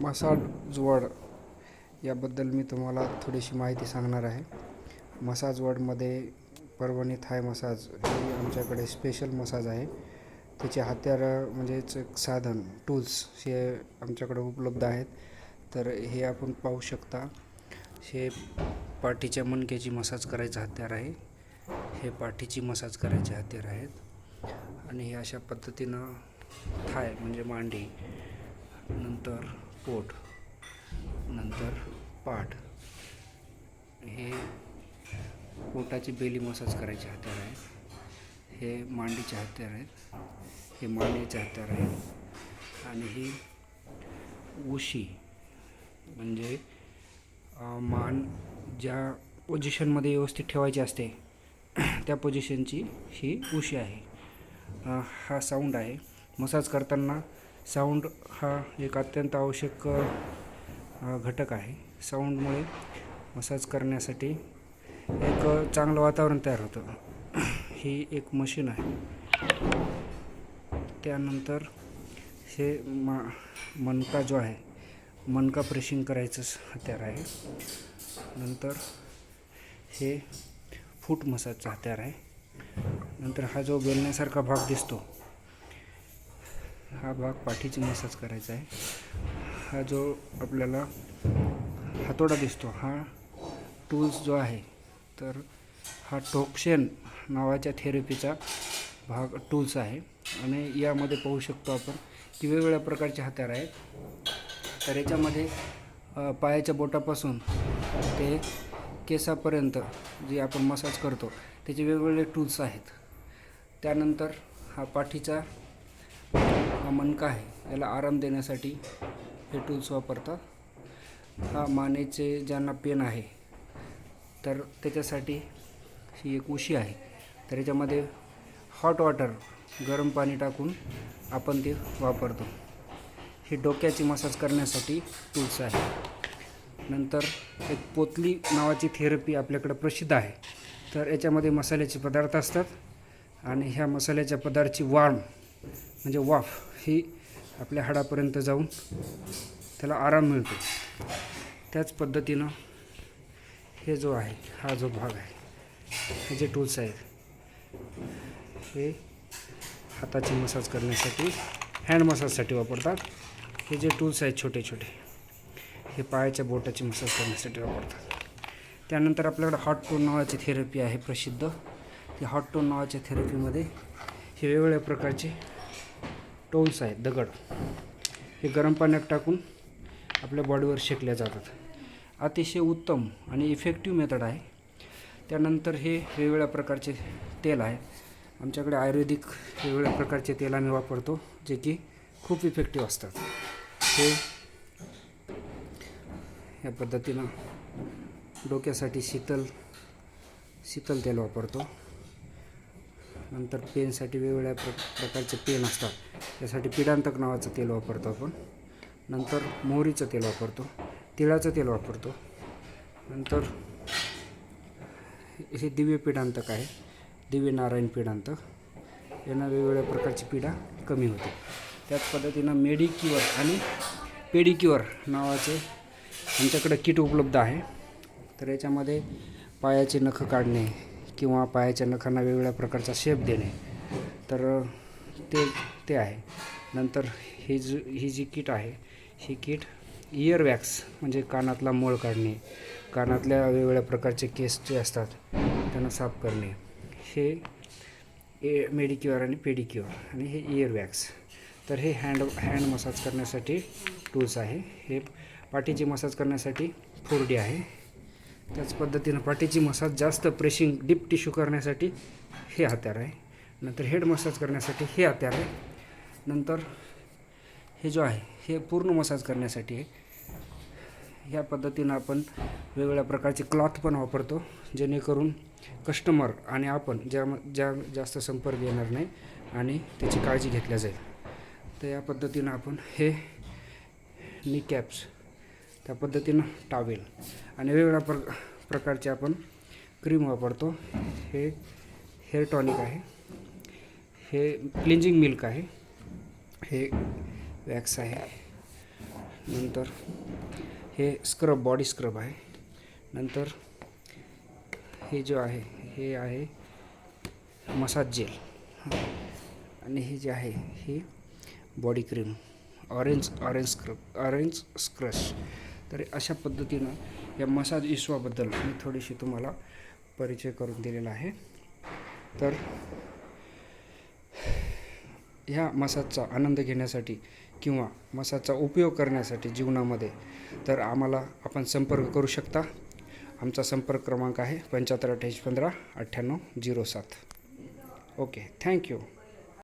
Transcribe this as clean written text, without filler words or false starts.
Massage word याबद्दल मी तुम्हाला थोडीशी माहिती सांगणार आहे. मसाज वर्डमध्ये परभणी थाय मसाज ही आमच्याकडे स्पेशल मसाज आहे. त्याचे हत्यारं म्हणजेच एक साधन टूल्स हे आमच्याकडे उपलब्ध आहेत. तर हे आपण पाहू शकता. हे पाठीच्या मणक्याची मसाज करायचं हत्यार आहे. हे पाठीची मसाज करायचे हत्यार आहेत. आणि हे अशा पद्धतीनं थाय म्हणजे मांडी, नंतर पोट, नंतर पाठ, हे पोटाची बेली मसाज करायचे हत्यार आहेत. हे मांडीचे हत्यार आहेत. हे मानेचे हत्यार आहेत. आणि ही उशी म्हणजे मान ज्या पोझिशनमध्ये व्यवस्थित ठेवायची असते त्या पोझिशनची ही उशी आहे. हा साऊंड आहे. मसाज करताना साऊंड हा एक अत्यंत आवश्यक घटक आहे. साऊंडमुळे मसाज करण्यासाठी एक चांगलं वातावरण तयार होतं. ही एक मशीन आहे. त्यानंतर हे मणका जो आहे, मणका प्रेशिंग करायचं हत्यार आहे. नंतर हे फूट मसाजचा हत्यार आहे. नंतर हा जो बेलण्यासारखा भाग दिसतो, हा भाग पाठीची मसाज करायचा आहे. हा जो आपल्याला हातोडा दिसतो, हा टूल्स जो आहे, तर हा टोक्शन नावाच्या थेरपीचा भाग टूल्स आहे. आणि यामध्ये पाहू शकतो आपण की वेगवेगळ्या प्रकारचे हत्यार आहेत. तर याच्यामध्ये पायाच्या बोटापासून ते केसापर्यंत जे आपण मसाज करतो त्याचे वेगवेगळे टूल्स आहेत. त्यानंतर हा पाठीचा हा मणका आहे, याला आराम देण्यासाठी हे टूल्स वापरतात. हा मानेचे ज्यांना पेन आहे तर त्याच्यासाठी ही एक उशी आहे. तर याच्यामध्ये हॉट वॉटर, गरम पाणी टाकून आपण ते वापरतो. ही डोक्याची मसाज करण्यासाठी टूल्स आहे. नंतर एक पोतली नावाची थेरपी आपल्याकडे प्रसिद्ध आहे. तर याच्यामध्ये मसाल्याचे पदार्थ असतात आणि ह्या मसाल्याच्या पदार्थाची म्हणजे वाफ ही आपल्या हाडापर्यंत जाऊन त्याला आराम मिळतो. त्याच पद्धतीनं हे जो आहे, हा जो भाग आहे, हे जे टूल्स आहेत, हे हाताची मसाज करण्यासाठी, हँड मसाजसाठी वापरतात. हे जे टूल्स आहेत छोटे छोटे, हे पायाच्या बोटाची मसाज करण्यासाठी वापरतात. त्यानंतर आपल्याकडे हॉट टोन नावाची थेरपी आहे प्रसिद्ध. ती हॉट टोन नावाच्या थेरपीमध्ये हे वेगवेगळ्या प्रकारचे टोल्स आहेत, दगड, हे गरम पाण्यात टाकून आपल्या बॉडीवर शेकल्या जातात. अतिशय उत्तम आणि इफेक्टिव्ह मेथड आहे. त्यानंतर हे वेगवेगळ्या प्रकारचे तेल आहे. आमच्याकडे आयुर्वेदिक वेगवेगळ्या प्रकारचे तेल आम्ही वापरतो, जे की खूप इफेक्टिव्ह असतात. हे या पद्धतीनं डोक्यासाठी शीतल तेल वापरतो. नंतर पेनसाठी वेगवेगळ्या प्रकारचे पेन असतात, त्यासाठी पिडांतक नावाचं तेल वापरतो आपण. नंतर मोहरीचं तेल वापरतो, तिळाचं तेल वापरतो. नंतर हे दिव्य पिडांतक आहे, दिव्य नारायण पिडांतक. यांना वेगवेगळ्या प्रकारची पीडा कमी होते. त्याच पद्धतीनं मेडिक्युअर आणि पेडिक्युअर नावाचे आमच्याकडे किट उपलब्ध आहे. तर याच्यामध्ये पायाचे नखं काढणे किंवा पायाच्या नखांना वेगवेगळ्या प्रकारचा शेप देणे, तर ते आहे. नंतर ही जी किट आहे, ही किट इयर वॅक्स म्हणजे कानातला मळ काढणे, कानातल्या वेगवेगळ्या प्रकारचे केस जे असतात त्यांना साफ करणे, हे मेडिक्युअर आणि पेडिक्युअर. आणि हे इयर वॅक्स. तर हे हँड मसाज करण्यासाठी टूल्स आहे. हे पाठीची मसाज करण्यासाठी 4D आहे. त्याच पद्धतीनं पाठीची मसाज जास्त प्रेशिंग डीप टिश्यू करण्यासाठी हे हत्यार आहे. नंतर हेड मसाज करण्यासाठी हे हत्यार आहे. नंतर हे जो आहे, हे पूर्ण मसाज करण्यासाठी आहे. ह्या पद्धतीनं आपण वेगवेगळ्या प्रकारचे क्लॉथ पण वापरतो, जेणेकरून कस्टमर आणि आपण ज्या जास्त संपर्क येणार नाही आणि त्याची काळजी घेतल्या जाईल. तर या पद्धतीनं आपण हे नी कॅप्स, त्या पद्धतीनं टॉवेल आणि वेगवेगळ्या प्रकारचे आपण क्रीम वापरतो. हे हेअर टॉनिक आहे, हे क्लिंजिंग मिल्क आहे, हे वॅक्स आहे. नंतर हे स्क्रब, बॉडी स्क्रब आहे. नंतर हे जो आहे हे आहे मसाज जेल. आणि हे जे आहे हे बॉडी क्रीम, ऑरेंज स्क्रश. तर अशा पद्धतीनं या मसाज विश्वाबद्दल मी थोडीशी तुम्हाला परिचय करून दिलेला आहे. तर ह्या मसाजचा आनंद घेण्यासाठी किंवा मसाजचा उपयोग करण्यासाठी जीवनामध्ये तर आपण संपर्क करू शकता. आमचा संपर्क क्रमांक आहे 75 28 15 98 07. Okay, thank you.